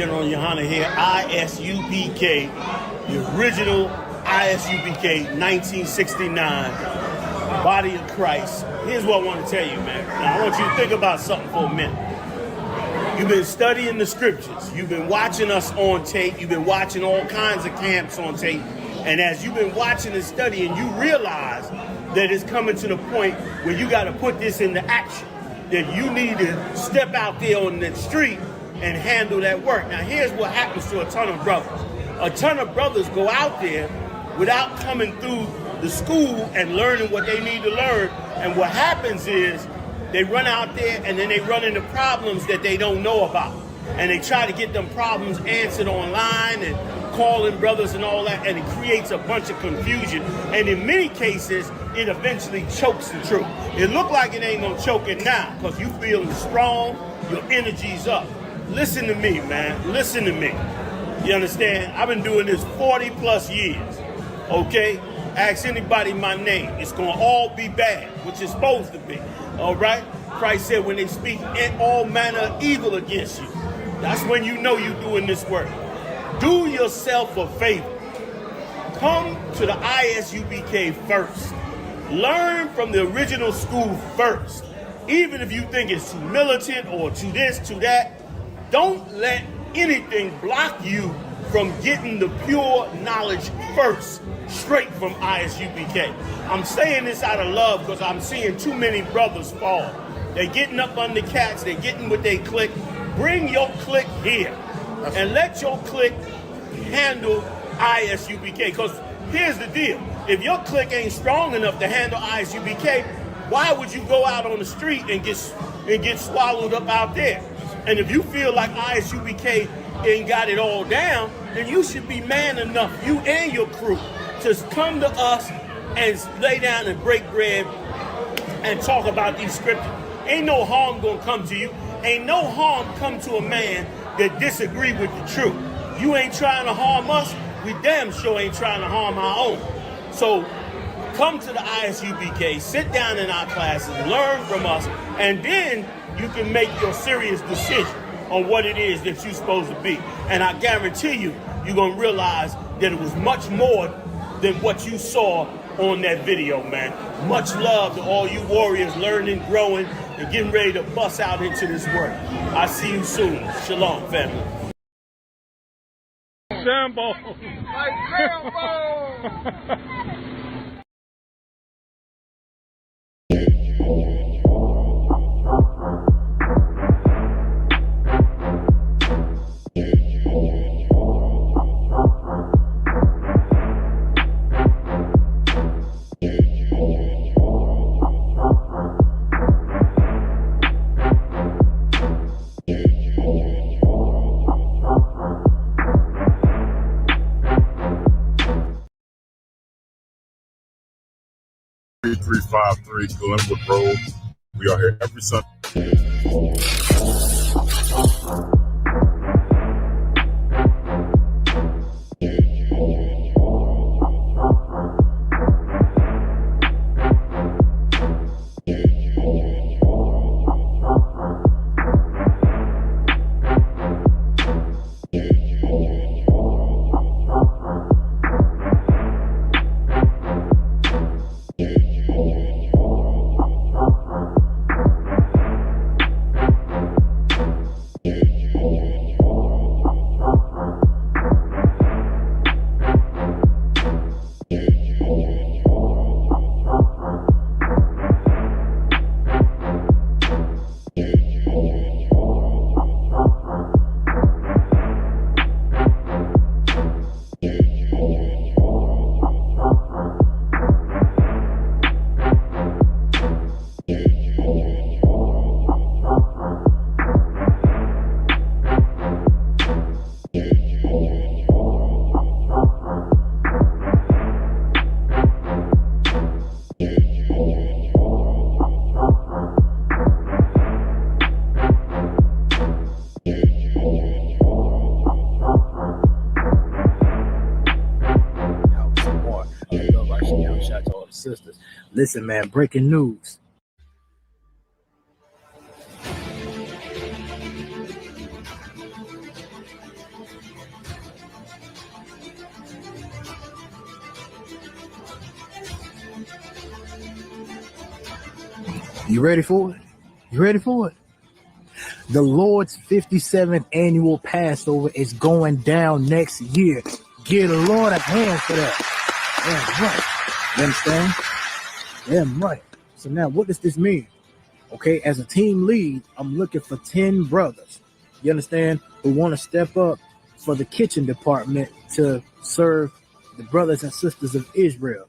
General Yohana here, ISUPK, the original ISUPK, 1969, Body of Christ. Here's what I want to tell you, man. Now, I want you to think about something for a minute. You've been studying the scriptures. You've been watching us on tape. You've been watching all kinds of camps on tape. And as you've been watching and studying, you realize that it's coming to the point where you got to put this into action. That you need to step out there on the street and handle that work. Now, here's what happens to a ton of brothers. A ton of brothers go out there without coming through the school and learning what they need to learn. And what happens is they run out there and then they run into problems that they don't know about. And they try to get them problems answered online and calling brothers and all that, and it creates a bunch of confusion. And in many cases, it eventually chokes the truth. It look like it ain't gonna choke it now because you feeling strong, your energy's up. Listen to me, man. Listen to me. You understand? I've been doing this 40 plus years. Okay? Ask anybody my name. It's gonna all be bad, which it's supposed to be. All right? Christ said when they speak all manner of evil against you, that's when you know you're doing this work. Do yourself a favor. Come to the ISUPK first. Learn from the original school first. Even if you think it's too militant or too this, too that, don't let anything block you from getting the pure knowledge first, straight from ISUPK. I'm saying this out of love because I'm seeing too many brothers fall. They're getting up under cats, they're getting with their clique. Bring your clique here and let your clique handle ISUPK. Because here's the deal. If your clique ain't strong enough to handle ISUPK, why would you go out on the street and get swallowed up out there? And if you feel like ISUPK ain't got it all down, then you should be man enough, you and your crew, to come to us and lay down and break bread and talk about these scriptures. Ain't no harm gonna come to you. Ain't no harm come to a man that disagree with the truth. You ain't trying to harm us, we damn sure ain't trying to harm our own. So come to the ISUPK, sit down in our classes, learn from us, and then you can make your serious decision on what it is that you're supposed to be. And I guarantee you, you're gonna realize that it was much more than what you saw on that video, man. Much love to all you warriors learning, growing, and getting ready to bust out into this work. I'll see you soon. Shalom, family. Sambo. Like Sambo. 353 Glenwood Road. We are here every Sunday. Sisters. Listen, man, breaking news. You ready for it? You ready for it? The Lord's 57th annual Passover is going down next year. Give the Lord a hand for that. Damn right. You understand? Damn right. So now what does this mean? Okay, as a team lead, I'm looking for 10 brothers, you understand, who want to step up for the kitchen department to serve the brothers and sisters of Israel,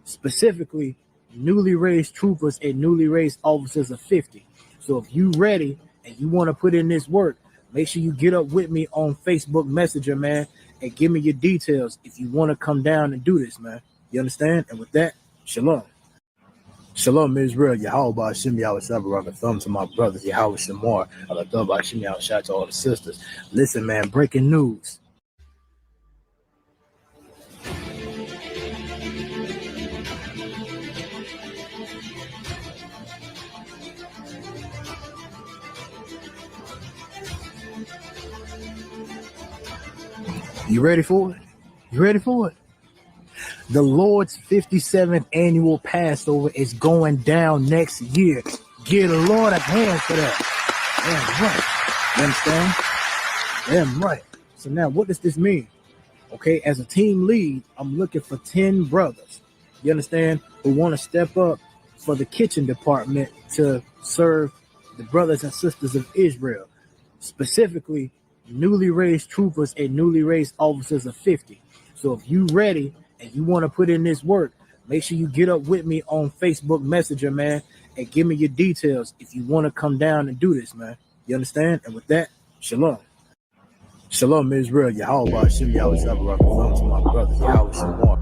specifically newly raised troopers and newly raised officers of 50. So if you ready and you want to put in this work, make sure you get up with me on Facebook Messenger, man, and give me your details if you want to come down and do this, man. You understand? And with that, shalom. Shalom Israel, Yahweh Hashem Yahweh Sabarak, a thumb to my brothers, Yahweh Shemar, Allah Hashem Yahweh, shout to all the sisters. Listen, man, breaking news. You ready for it? You ready for it? The Lord's 57th annual Passover is going down next year. Give the Lord a hand for that. Damn right. You understand? Damn right. So now what does this mean? Okay, as a team lead, I'm looking for 10 brothers, you understand, who want to step up for the kitchen department to serve the brothers and sisters of Israel, specifically newly raised troopers and newly raised officers of 50. So if you ready and you want to put in this work, make sure you get up with me on Facebook Messenger, man, and give me your details if you want to come down and do this, man. You understand? And with that, shalom. Shalom Israel, Yahweh Hashem Yahweh Sabarak, to my brothers, Yahweh Shemar.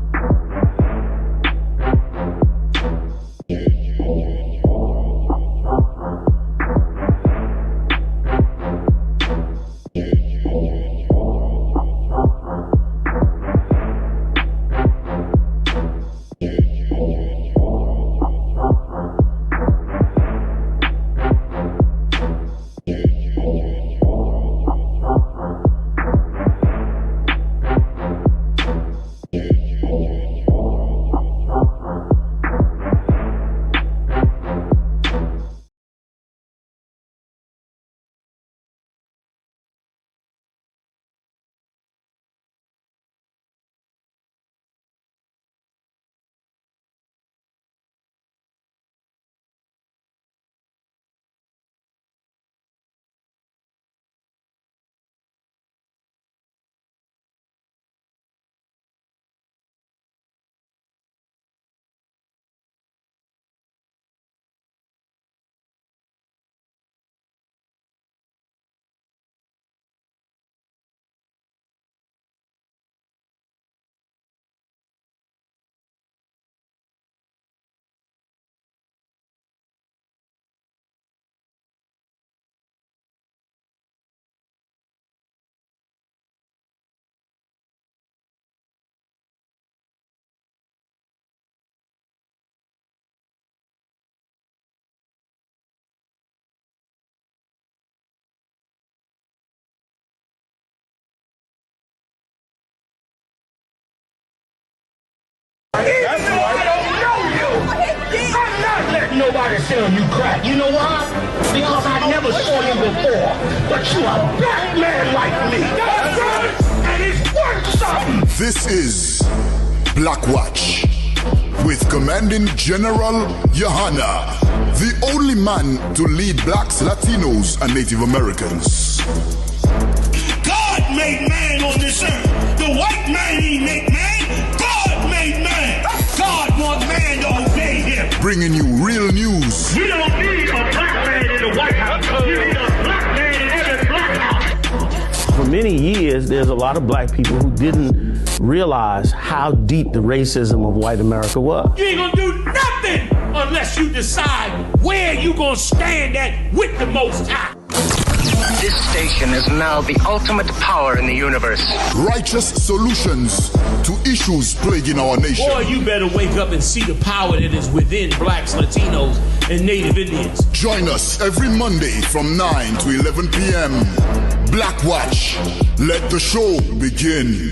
Even though I don't know you, I'm not letting nobody sell you crack. You know why? Because I never saw you before. But you a black man like me. That's right. And it's worth something. This is Black Watch with Commanding General Yohana, the only man to lead blacks, Latinos, and Native Americans. God made man on this earth. The white man he made man. God made man. God wants man to obey him. Bringing you real news. You don't need a black man in the White House. You need a black man in every black house. For many years, there's a lot of black people who didn't realize how deep the racism of white America was. You ain't gonna do nothing unless you decide where you gonna stand at with the Most High. This station is now the ultimate power in the universe. Righteous solutions to issues plaguing our nation. Boy, you better wake up and see the power that is within blacks, Latinos, and Native Indians. Join us every Monday from 9 to 11 p.m. Black Watch. Let the show begin.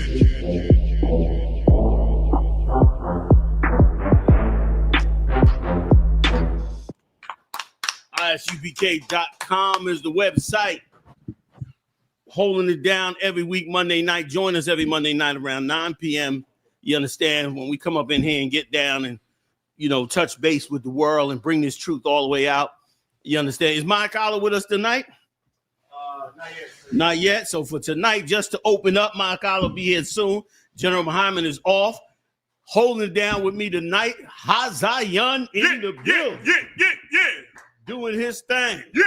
ISUPK.com is the website. Holding it down every week, Monday night. Join us every Monday night around 9 p.m. You understand? When we come up in here and get down and, touch base with the world and bring this truth all the way out. You understand? Is Mike Collar with us tonight? Not yet. Not yet. So for tonight, just to open up, Mike Collar will be here soon. General Muhammad is off. Holding it down with me tonight, Hazayan in the building. Yeah. Doing his thing. Yeah.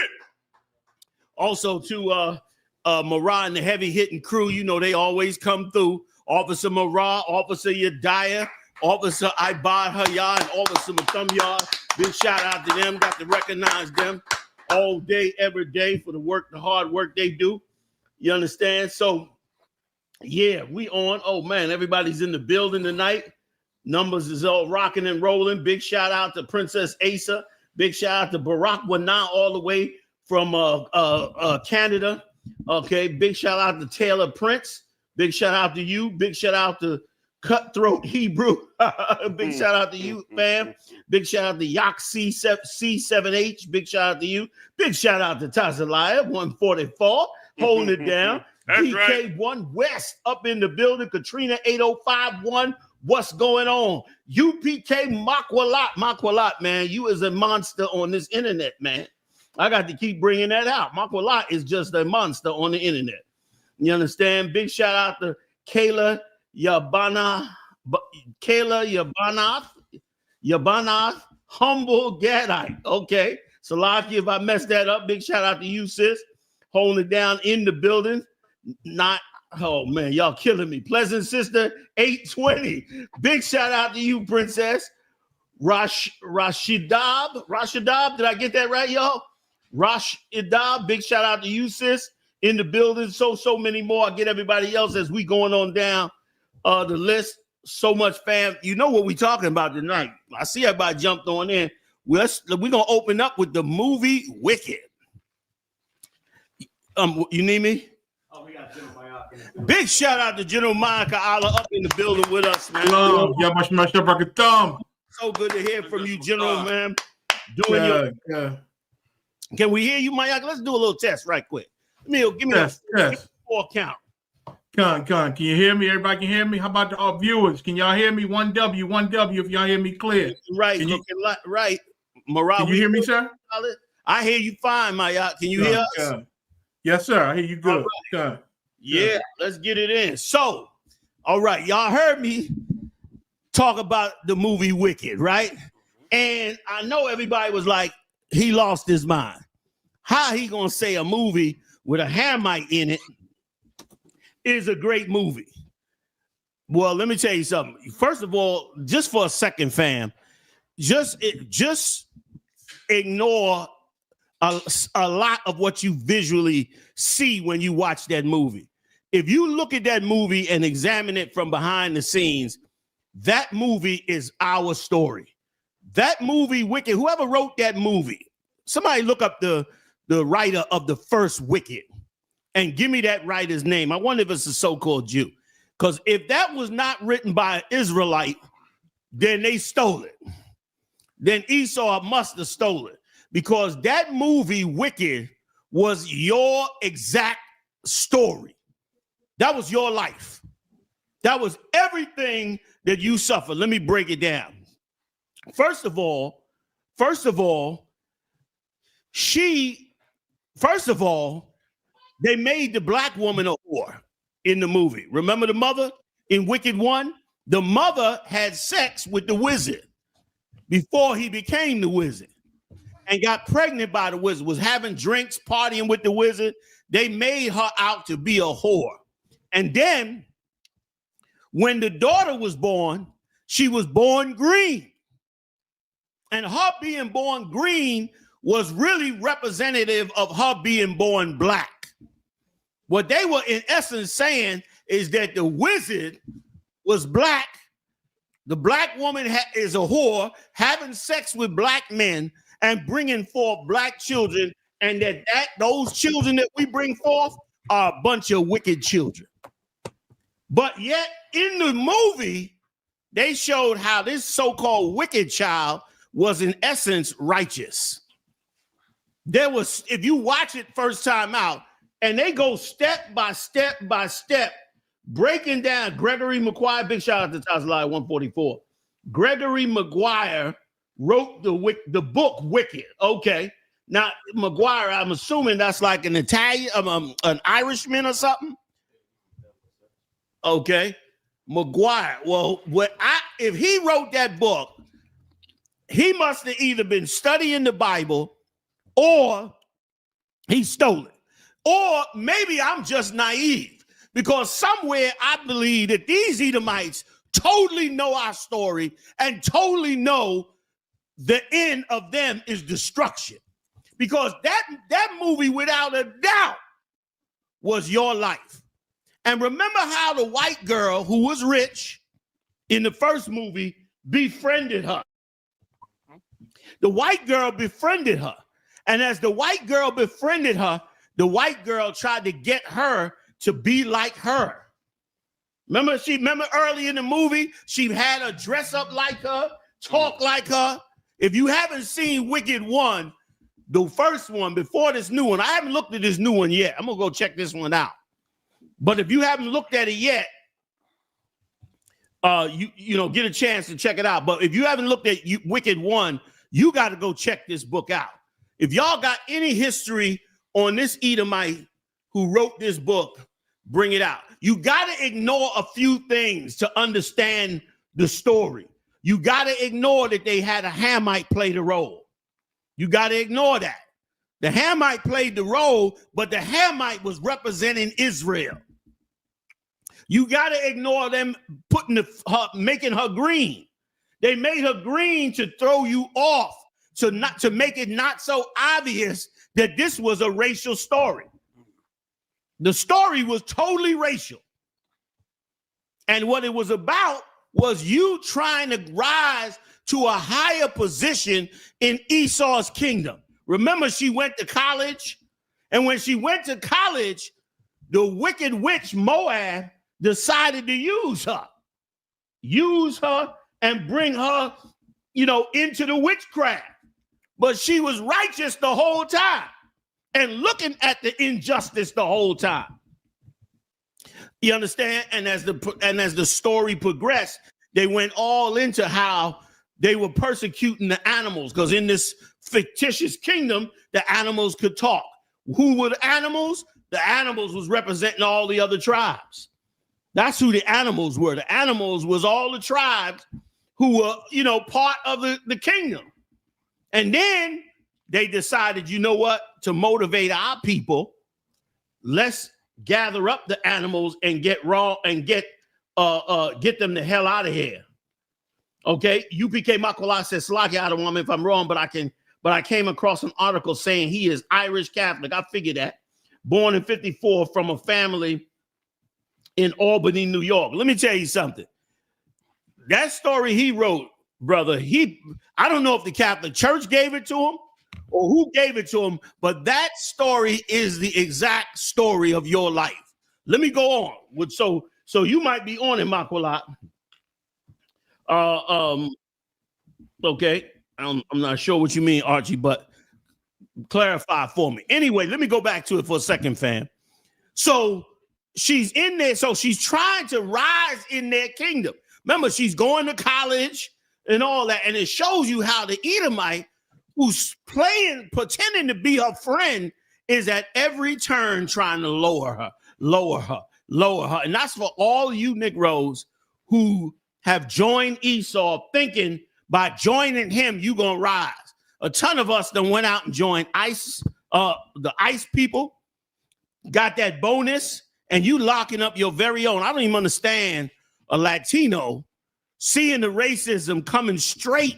Also to Marah and the heavy hitting crew, they always come through. Officer Marah, Officer Yadiah, Officer Ibad Hayah, and Officer Mathumyar. Big shout out to them. Got to recognize them all day, every day for the hard work they do. You understand? So, yeah, we on. Oh, man, everybody's in the building tonight. Numbers is all rocking and rolling. Big shout out to Princess Asa. Big shout out to Barack Wana all the way from Canada. Okay, big shout out to Taylor Prince. Big shout out to you. Big shout out to Cutthroat Hebrew. Big shout out to you, fam. Big shout out to Yak C7H. Big shout out to you. Big shout out to Tazalaya 144. Holding it down. PK1 West up in the building. Katrina 8051. What's going on? UPK Makwalat, man. You is a monster on this internet, man. I got to keep bringing that out. Makwalat is just a monster on the internet. You understand? Big shout out to Kayla Yabanath, Humble Gadite. Okay. Salaki, if I messed that up, big shout out to you, sis. Holding it down in the building. Oh, man, y'all killing me. Pleasant Sister 820. Big shout out to you, Princess. Rashidab. Did I get that right, y'all? Rashidab. Big shout out to you, sis. In the building. So many more. I get everybody else as we going on down the list. So much, fam. You know what we talking about tonight. I see everybody jumped on in. We're going to open up with the movie Wicked. You need me? Oh, we got General Mayak. Big shout out to General Monica Allah up in the building with us, man. Hello, So good to hear from you, General, man. Can we hear you, Mayak? Let's do a little test right quick. Give me a four count. Can you hear me? Everybody can hear me? How about the viewers? Can y'all hear me? 1W if y'all hear me clear. Right, right. Marah, can you hear me, sir? I hear you fine, Mayak. Can you hear us? Yes, sir. I hear you good. Right. Yeah, let's get it in. So, all right, y'all heard me talk about the movie Wicked, right? And I know everybody was like, he lost his mind. How he gonna say a movie with a Hamite in it is a great movie? Well, let me tell you something. First of all, just for a second, fam, just ignore a lot of what you visually see when you watch that movie. If you look at that movie and examine it from behind the scenes, that movie is our story. That movie, Wicked, whoever wrote that movie, somebody look up the writer of the first Wicked and give me that writer's name. I wonder if it's a so-called Jew. Because if that was not written by an Israelite, then they stole it. Then Esau must have stolen it. Because that movie, Wicked, was your exact story. That was your life. That was everything that you suffered. Let me break it down. First of all, they made the black woman a whore in the movie. Remember the mother in Wicked 1? The mother had sex with the wizard before he became the wizard and got pregnant by the wizard, was having drinks, partying with the wizard. They made her out to be a whore. And then when the daughter was born, she was born green. And her being born green was really representative of her being born black. What they were in essence saying is that the wizard was black. The black woman is a whore, having sex with black men and bringing forth black children, and that those children that we bring forth are a bunch of wicked children. But yet in the movie, they showed how this so-called wicked child was in essence righteous. there was, if you watch it first time out, and they go step by step by step, breaking down Gregory Maguire. Big shout out to Tazalai 144. Gregory Maguire wrote the book Wicked. Okay. Now, Maguire, I'm assuming that's like an Italian, an Irishman or something. Okay. Maguire. Well, if he wrote that book, he must have either been studying the Bible or he stole it. Or maybe I'm just naive, because somewhere I believe that these Edomites totally know our story and totally know the end of them is destruction. Because that movie, without a doubt, was your life. And remember how the white girl who was rich in the first movie befriended her. The white girl befriended her. And as the white girl befriended her, the white girl tried to get her to be like her. Remember early in the movie, she had her dress up like her, talk like her. If you haven't seen Wicked 1, the first one before this new one, I haven't looked at this new one yet. I'm gonna go check this one out. But if you haven't looked at it yet, you know, get a chance to check it out. But if you haven't looked at Wicked 1, you got to go check this book out. If y'all got any history on this Edomite who wrote this book, bring it out. You got to ignore a few things to understand the story. You got to ignore that they had a Hamite play the role. You got to ignore that. The Hamite played the role, but the Hamite was representing Israel. You got to ignore them making her green. They made her green to throw you off, to make it not so obvious that this was a racial story. The story was totally racial. And what it was about was you trying to rise to a higher position in Esau's kingdom. Remember, she went to college. And when she went to college, the wicked witch Moab decided to use her and bring her, into the witchcraft. But she was righteous the whole time and looking at the injustice the whole time. You understand? And as the story progressed, they went all into how they were persecuting the animals, because in this fictitious kingdom, the animals could talk. Who were the animals? The animals was representing all the other tribes. That's who the animals were. The animals was all the tribes who were, part of the kingdom. And then they decided, you know what? To motivate our people, let's gather up the animals and get them the hell out of here. Okay, UPK Makola says, Slaki, I don't know if I'm wrong, but I came across an article saying he is Irish Catholic. I figured that. Born in 1954 from a family in Albany, New York. Let me tell you something. That story he wrote, brother, I don't know if the Catholic Church gave it to him or who gave it to him, but that story is the exact story of your life. Let me go on. So you might be on it, Makola. Okay. I'm not sure what you mean, Archie, but clarify for me. Anyway, let me go back to it for a second, fam. So she's in there. So she's trying to rise in their kingdom. Remember, she's going to college and all that. And it shows you how the Edomite, who's pretending to be her friend, is at every turn trying to lower her. And that's for all you Negroes who have joined Esau, thinking by joining him, you're going to rise. A ton of us then went out and joined ICE, the ICE people, got that bonus, and you locking up your very own. I don't even understand a Latino seeing the racism coming straight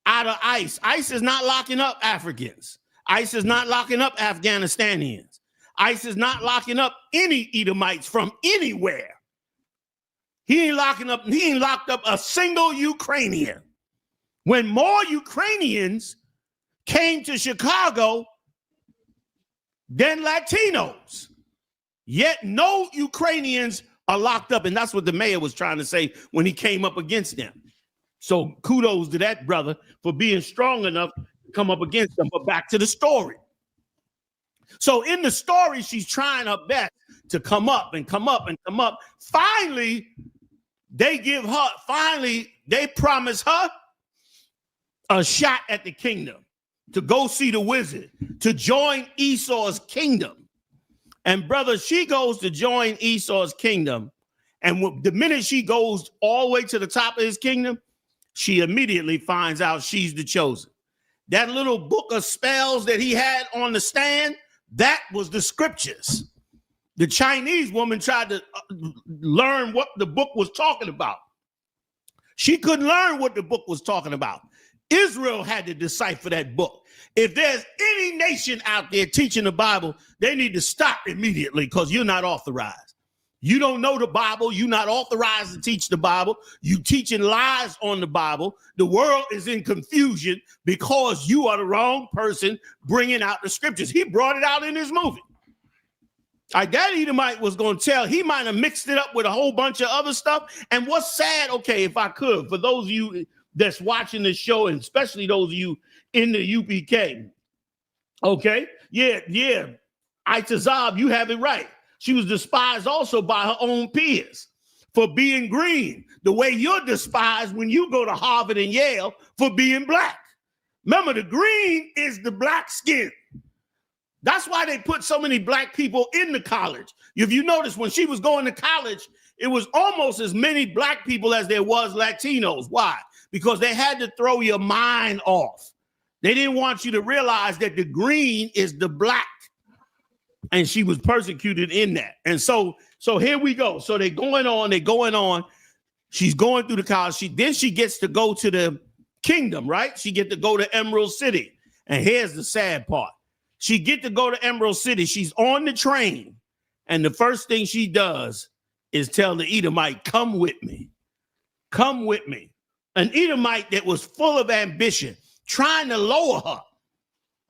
out of ICE. ICE is not locking up Africans. ICE is not locking up Afghanistanians. ICE is not locking up any Edomites from anywhere. He ain't locked up a single Ukrainian. When more Ukrainians came to Chicago than Latinos, yet no Ukrainians are locked up. And that's what the mayor was trying to say when he came up against them. So kudos to that brother for being strong enough come up against them. But back to the story. So in the story, she's trying her best to come up and come up and come up. Finally, they promise her a shot at the kingdom, to go see the wizard, to join Esau's kingdom. And brother, she goes to join Esau's kingdom. And the minute she goes all the way to the top of his kingdom, she immediately finds out she's the chosen. That little book of spells that he had on the stand, that was the scriptures. The Chinese woman tried to learn what the book was talking about. She couldn't learn what the book was talking about. Israel had to decipher that book. If there's any nation out there teaching the Bible, they need to stop immediately, because you're not authorized. You don't know the Bible. You're not authorized to teach the Bible. You teaching lies on the Bible. The world is in confusion because you are the wrong person bringing out the scriptures. He brought it out in his movie. That Edomite was going to tell. He might have mixed it up with a whole bunch of other stuff. And what's sad, okay, if I could, for those of you that's watching this show, and especially those of you in the UPK, okay, yeah, Itazab, you have it right. She was despised also by her own peers for being green, the way you're despised when you go to Harvard and Yale for being black. Remember, the green is the black skin. That's why they put so many black people in the college. If you notice, when she was going to college, it was almost as many black people as there was Latinos. Why? Because they had to throw your mind off. They didn't want you to realize that the green is the black. And she was persecuted in that. And so here we go. So they're going on. She's going through the college. Then she gets to go to the kingdom, right? She get to go to Emerald City. And here's the sad part. She get to go to Emerald City. She's on the train. And the first thing she does is tell the Edomite, come with me. Come with me. An Edomite that was full of ambition, trying to lower her,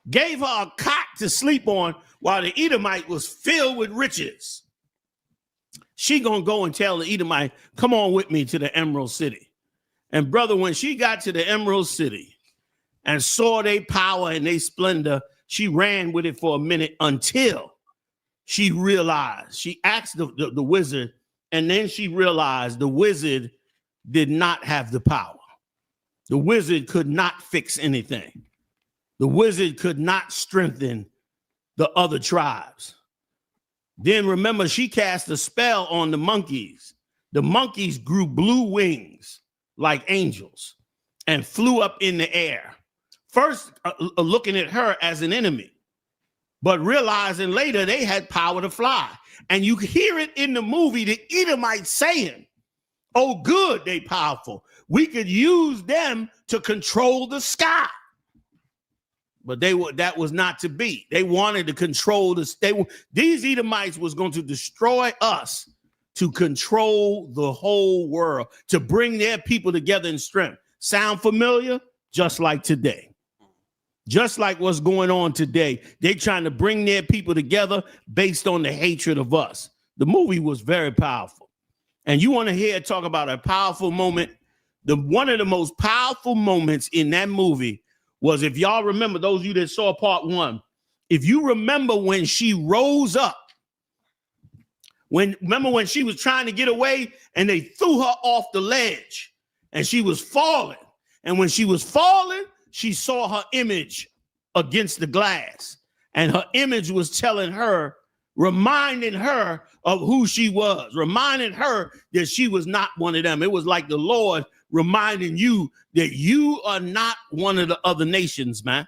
gave her a cot to sleep on, while the Edomite was filled with riches. She gonna go and tell the Edomite, come on with me to the Emerald City. And brother, when she got to the Emerald City and saw their power and their splendor, she ran with it for a minute until she realized, she asked the wizard, and then she realized the wizard did not have the power. The wizard could not fix anything. The wizard could not strengthen the other tribes. Then remember, she cast a spell on the monkeys. The monkeys grew blue wings like angels and flew up in the air. First, looking at her as an enemy, but realizing later they had power to fly. And you hear it in the movie, the Edomites saying, oh, good, they powerful. We could use them to control the sky. But that was not to be. They wanted to control this. These Edomites was going to destroy us to control the whole world, to bring their people together in strength. Sound familiar? Just like today. Just like what's going on today. They're trying to bring their people together based on the hatred of us. The movie was very powerful. And you want to hear talk about a powerful moment. One of the most powerful moments in that movie was, if y'all remember, those of you that saw part one, if you remember when she rose up, remember when she was trying to get away and they threw her off the ledge and she was falling. And when she was falling, she saw her image against the glass. And her image was telling her, reminding her of who she was, reminding her that she was not one of them. It was like the Lord reminding you that you are not one of the other nations, man.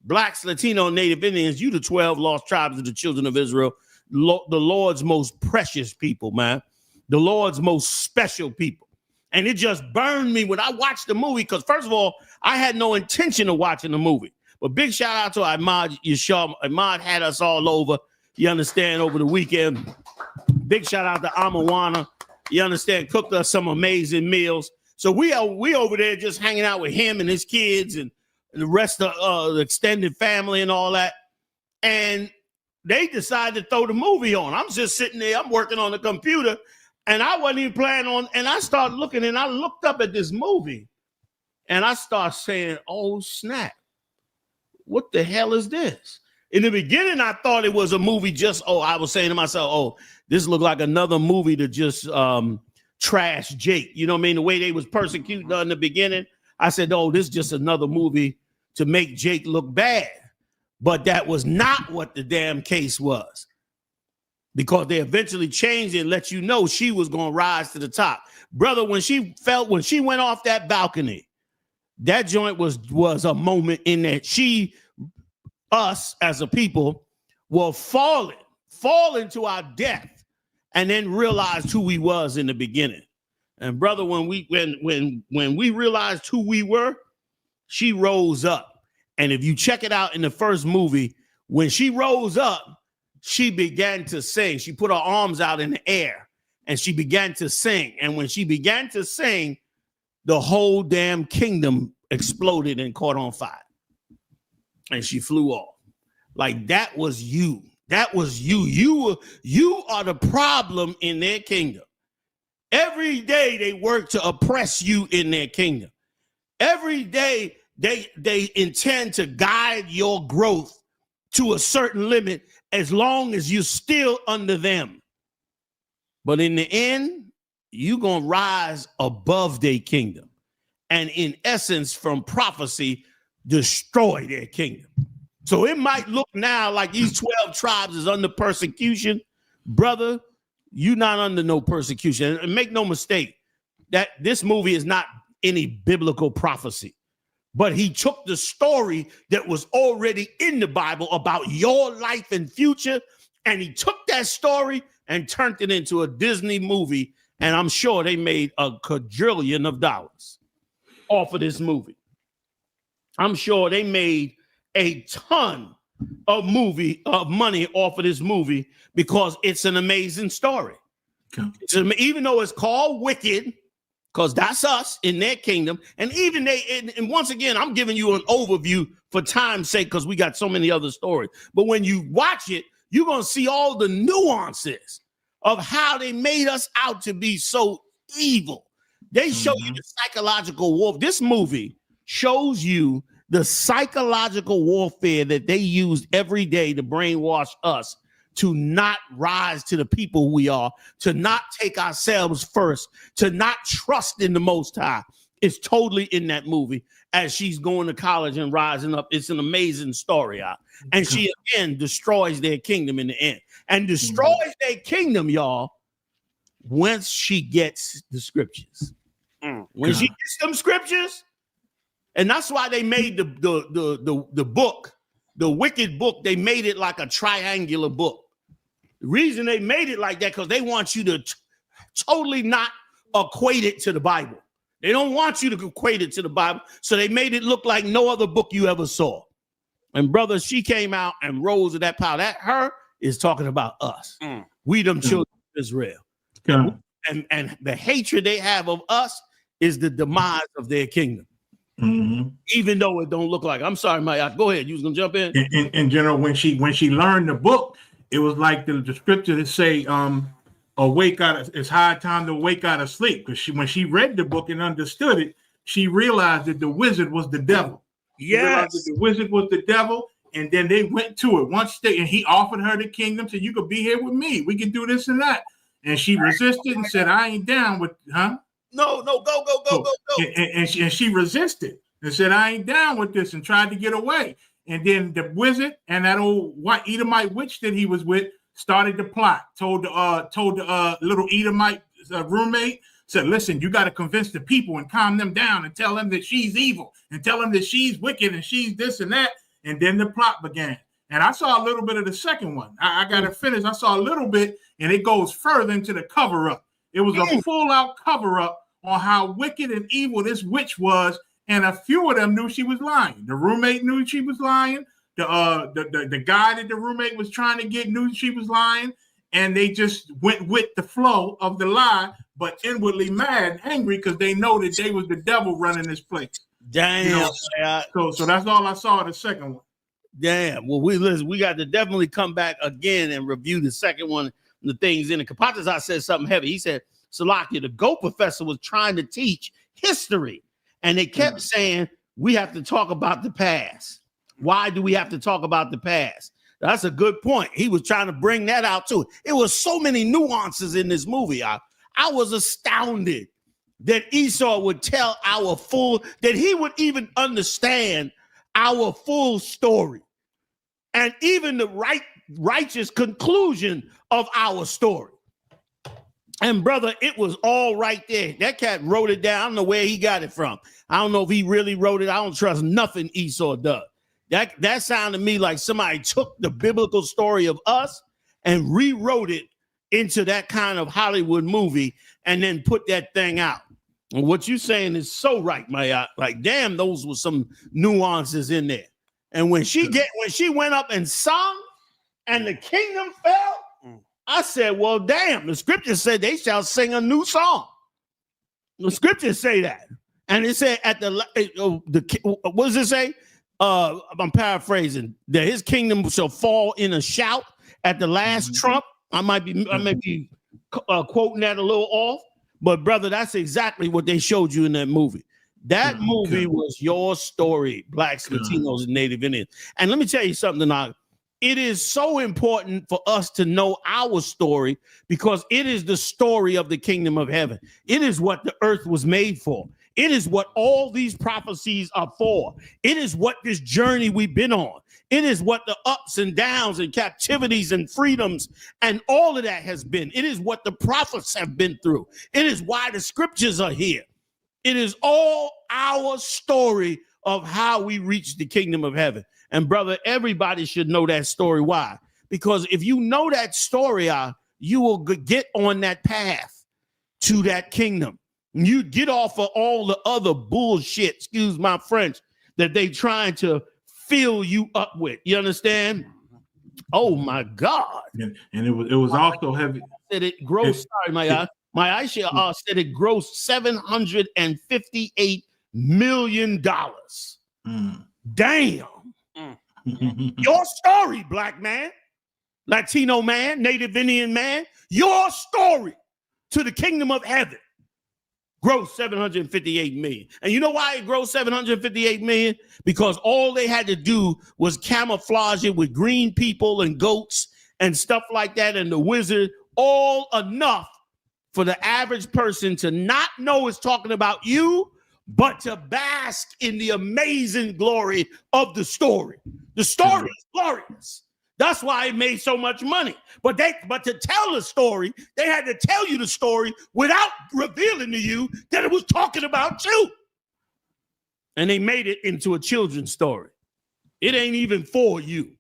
Blacks, Latino, Native Indians, you the 12 lost tribes of the children of Israel, the Lord's most precious people, man. The Lord's most special people. And it just burned me when I watched the movie, because first of all, I had no intention of watching the movie. But big shout out to Ahmad Yashar. Ahmad had us all over, you understand, over the weekend. Big shout out to Amawana. You understand, cooked us some amazing meals. So we over there just hanging out with him and his kids and the rest of the extended family and all that. And they decided to throw the movie on. I'm just sitting there. I'm working on the computer. And I wasn't even planning on. And I started looking, and I looked up at this movie. And I started saying, oh, snap. what the hell is this? In the beginning, I thought it was a movie I was saying to myself, this looked like another movie to just trash Jake. You know what I mean? The way they was persecuting her in the beginning. I said, this is just another movie to make Jake look bad. But that was not what the damn case was. Because they eventually changed it and let you know she was going to rise to the top. Brother, when she went off that balcony, that joint was a moment in that us as a people will fall to our death and then realized who we was in the beginning. And brother, when we realized who we were, she rose up. And if you check it out in the first movie, when she rose up, she began to sing. She put her arms out in the air and she began to sing. And when she began to sing, the whole damn kingdom exploded and caught on fire. And she flew off. Like that was you. That was you. You are the problem in their kingdom. Every day they work to oppress you in their kingdom. Every day they intend to guide your growth to a certain limit as long as you're still under them. But in the end, you're going to rise above their kingdom. And in essence, from prophecy, destroy their kingdom. So it might look now like these 12 tribes is under persecution. Brother, you're not under no persecution. And make no mistake, that this movie is not any biblical prophecy. But he took the story that was already in the Bible about your life and future, and he took that story and turned it into a Disney movie. And I'm sure they made a quadrillion of dollars off of this movie. I'm sure they made a ton of money off of this movie because it's an amazing story. Okay. Even though it's called Wicked, because that's us in their kingdom. And even and once again, I'm giving you an overview for time's sake because we got so many other stories. But when you watch it, you're going to see all the nuances of how they made us out to be so evil. They show you the psychological war. This movie shows you the psychological warfare that they used every day to brainwash us to not rise to the people we are, to not take ourselves first, to not trust in the Most High. It's totally in that movie as she's going to college and rising up. It's an amazing story. And she, again, destroys their kingdom in the end. And destroys their kingdom, y'all, once she gets the scriptures. When she gets them scriptures, and that's why they made the book, the Wicked book, they made it like a triangular book. The reason they made it like that, because they want you to totally not equate it to the Bible. They don't want you to equate it to the Bible, so they made it look like no other book you ever saw. And brother, she came out and rose to that power. That her is talking about us. We them children of Israel. And the hatred they have of us is the demise of their kingdom. Even though it don't look like. I'm sorry, Mike. Go ahead. You was gonna jump in. In general, when she learned the book, it was like the scripture that say, it's high time to wake out of sleep. Because when she read the book and understood it, she realized that the wizard was the devil. Yes, the wizard was the devil, and then they went to it and he offered her the kingdom, said, "You could be here with me. We can do this and that." And she resisted and said, "I ain't down with, huh?" No, go. And she resisted and said, "I ain't down with this," and tried to get away. And then the wizard and that old white Edomite witch that he was with started to plot. Told the little Edomite roommate, said, "Listen, you got to convince the people and calm them down and tell them that she's evil and tell them that she's wicked and she's this and that." And then the plot began. And I saw a little bit of the second one. I got to finish. I saw a little bit, and it goes further into the cover-up. It was a full-out cover-up on how wicked and evil this witch was, and a few of them knew she was lying. The roommate knew she was lying. The guy that the roommate was trying to get knew she was lying, and they just went with the flow of the lie, but inwardly mad and angry because they know that they was the devil running this place. Damn. So that's all I saw in the second one. Damn. Well, we got to definitely come back again and review the second one, the things in it. Kapatazar said something heavy. He said, Salakia, the GO professor was trying to teach history, and they kept saying, we have to talk about the past. Why do we have to talk about the past? That's a good point. He was trying to bring that out too. It was so many nuances in this movie. I was astounded that Esau would tell that he would even understand our full story and even the righteous conclusion of our story. And brother, it was all right there. That cat wrote it down. I don't know where he got it from. I don't know if he really wrote it. I don't trust nothing Esau does. That sounded to me like somebody took the biblical story of us and rewrote it into that kind of Hollywood movie and then put that thing out. And what you're saying is so right, my like, damn, those were some nuances in there. And when she went up and sung and the kingdom fell, I said, well, damn, the scriptures said they shall sing a new song. The scriptures say that. And it said what does it say? I'm paraphrasing, that his kingdom shall fall in a shout at the last trump. I might be quoting that a little off, but brother, that's exactly what they showed you in that movie. That movie was your story, Blacks, Latinos, and Native Indians. And let me tell you something tonight. It is so important for us to know our story because it is the story of the kingdom of heaven. It is what the earth was made for. It is what all these prophecies are for. It is what this journey we've been on. It is what the ups and downs and captivities and freedoms and all of that has been. It is what the prophets have been through. It is why the scriptures are here. It is all our story of how we reach the kingdom of heaven. And brother, everybody should know that story. Why? Because if you know that story, you will get on that path to that kingdom. You get off of all the other bullshit, excuse my French, that they trying to fill you up with. You understand? Oh my God! And it was also heavy. Said it grossed. Sorry, my Aisha said it grossed $758 million. Damn. Your story, black man, Latino man, Native Indian man, your story to the kingdom of heaven grossed $758 million. And you know why it grossed $758 million? Because all they had to do was camouflage it with green people and goats and stuff like that, and the wizard, all enough for the average person to not know it's talking about you, but to bask in the amazing glory of the story. The story is glorious. That's why it made so much money. But to tell the story, they had to tell you the story without revealing to you that it was talking about you. And they made it into a children's story. It ain't even for you.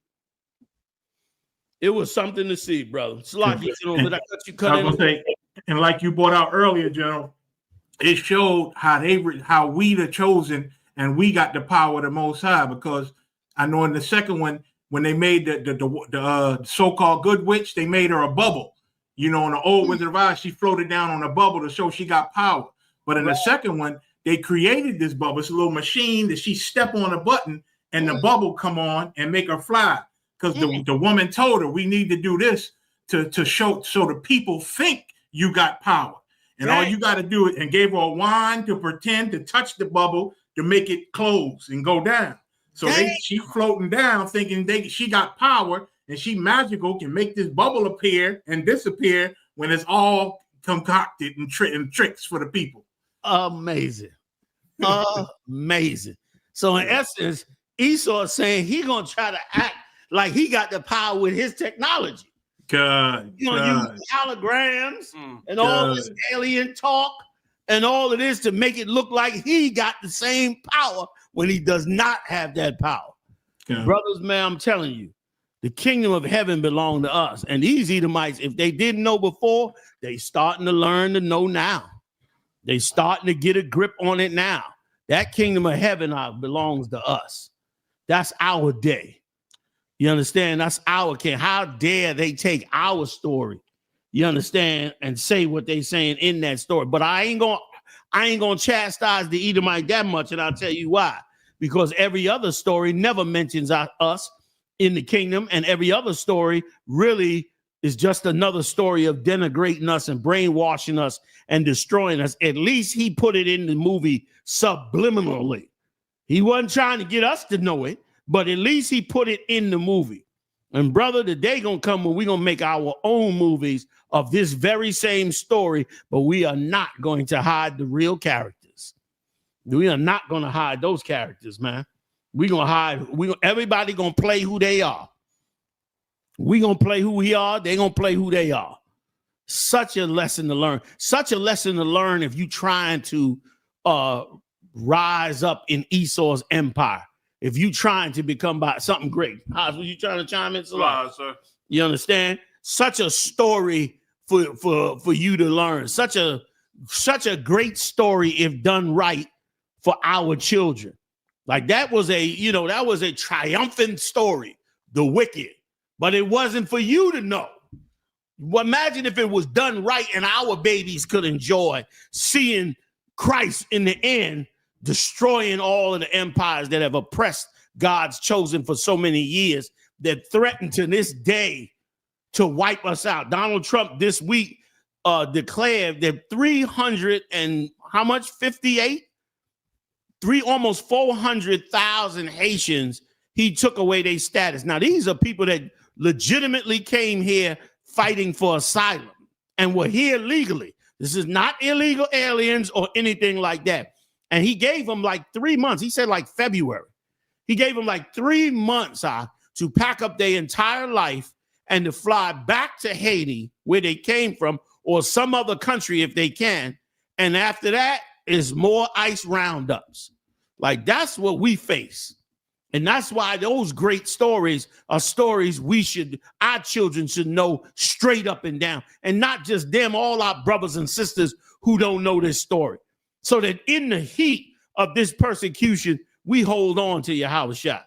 It was something to see, brother. It's a lot. And like you brought out earlier, General, it showed how we the chosen and we got the power of the Most High. Because I know in the second one, when they made the so-called good witch, they made her a bubble. You know, in the old Wizard of Oz, she floated down on a bubble to show she got power. But in the second one, they created this bubble. It's a little machine that she step on a button and the bubble come on and make her fly. Because the woman told her, we need to do this to show so the people think you got power. And all you got to do is, and gave her a wand to pretend to touch the bubble to make it close and go down. So she floating down thinking she got power and she magical can make this bubble appear and disappear when it's all concocted and tricks for the people. Amazing. Amazing. So in essence, Esau is saying he's going to try to act like he got the power with his technology. God. He's going to use holograms and all this alien talk and all of this to make it look like he got the same power when he does not have that power. Yeah. Brothers, man, I'm telling you, the kingdom of heaven belongs to us. And these Edomites, if they didn't know before, they starting to learn to know now. They starting to get a grip on it now. That kingdom of heaven belongs to us. That's our day. You understand? That's our king. How dare they take our story, you understand, and say what they saying in that story. But I ain't gonna chastise the Edomite that much, and I'll tell you why. Because every other story never mentions us in the kingdom, and every other story really is just another story of denigrating us and brainwashing us and destroying us. At least he put it in the movie subliminally. He wasn't trying to get us to know it, but at least he put it in the movie. And brother, the day gonna come when we're gonna make our own movies of this very same story, but we are not going to hide the real characters. We are not gonna hide those characters, man. We're gonna hide, everybody gonna play who they are. We gonna play who we are, they gonna play who they are. Such a lesson to learn. Such a lesson to learn if you trying to rise up in Esau's empire. If you trying to become by something great. Haas, were you trying to chime in? Sir. You understand? Such a story for you to learn. Such a great story if done right for our children. Like that was a triumphant story, the wicked. But it wasn't for you to know. Well, imagine if it was done right and our babies could enjoy seeing Christ in the end destroying all of the empires that have oppressed God's chosen for so many years, that threaten to this day to wipe us out. Donald Trump this week declared that 300 and how much? 58? Almost 400,000 Haitians, he took away their status. Now, these are people that legitimately came here fighting for asylum and were here legally. This is not illegal aliens or anything like that. And he gave them like 3 months. He said like February. He gave them like 3 months to pack up their entire life and to fly back to Haiti, where they came from, or some other country if they can. And after that is more ICE roundups. Like that's what we face. And that's why those great stories are stories our children should know straight up and down. And not just them, all our brothers and sisters who don't know this story. So that in the heat of this persecution, we hold on to Yahushua.